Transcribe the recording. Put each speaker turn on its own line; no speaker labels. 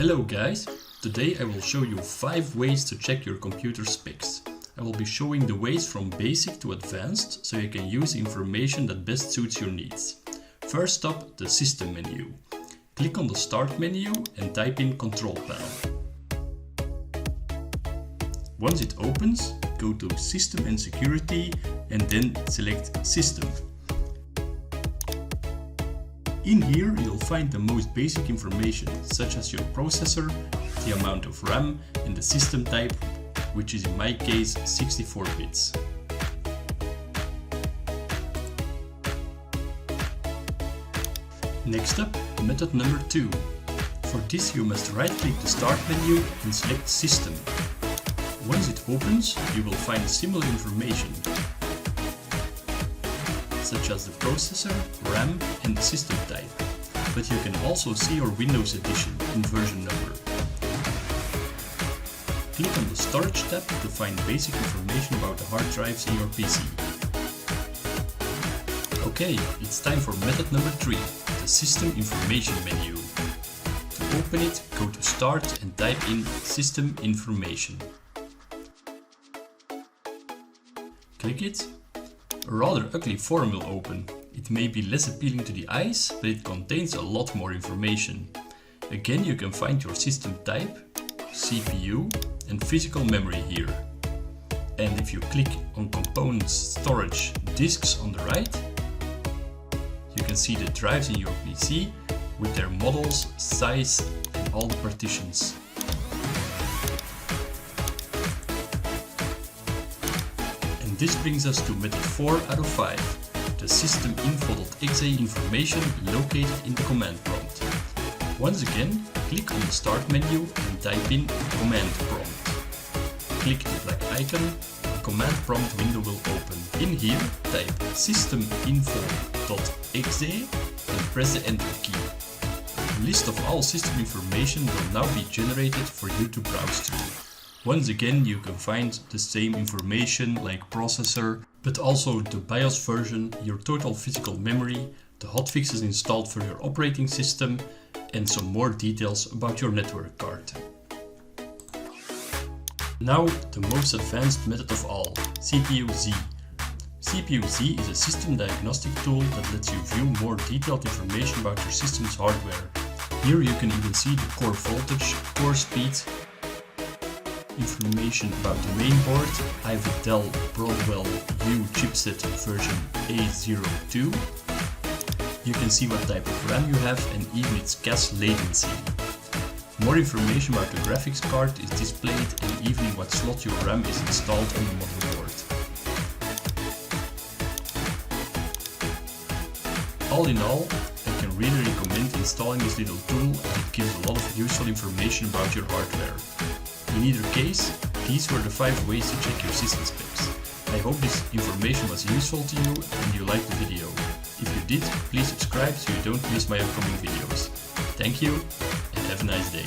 Hello guys! Today I will show you 5 ways to check your computer specs. I will be showing the ways from basic to advanced, so you can use information that best suits your needs. First up, the System menu. Click on the Start menu and type in Control Panel. Once it opens, go to System and Security and then select System. In here you'll find the most basic information, such as your processor, the amount of RAM and the system type, which is in my case 64 bits. Next up, method number 2. For this you must right-click the Start menu and select System. Once it opens, you will find similar information, such as the processor, RAM and the system type, but you can also see your Windows edition and version number. Click on the Storage tab to find basic information about the hard drives in your PC. Okay, it's time for method number 3, the System Information menu. To open it, go to Start and type in System Information. Click it. A rather ugly form will open. It may be less appealing to the eyes, but it contains a lot more information. Again, you can find your system type, CPU and physical memory here. And if you click on Components, Storage, Disks on the right, you can see the drives in your PC with their models, size and all the partitions. This brings us to method 4 out of 5, the Systeminfo.exe information located in the command prompt. Once again, click on the Start menu and type in Command Prompt. Click the black icon, a command prompt window will open. In here, type Systeminfo.exe and press the Enter key. A list of all system information will now be generated for you to browse through. Once again, you can find the same information like processor, but also the BIOS version, your total physical memory, the hotfixes installed for your operating system, and some more details about your network card. Now, the most advanced method of all, CPU-Z. CPU-Z is a system diagnostic tool that lets you view more detailed information about your system's hardware. Here you can even see the core voltage, core speed, information about the main board. I have a Dell Broadwell U chipset version A02. You can see what type of RAM you have and even its cache latency. More information about the graphics card is displayed and even in what slot your RAM is installed on the motherboard. All in all, I can really recommend installing this little tool, and it gives a lot of useful information about your hardware. In either case, these were the 5 ways to check your system specs. I hope this information was useful to you and you liked the video. If you did, please subscribe so you don't miss my upcoming videos. Thank you and have a nice day.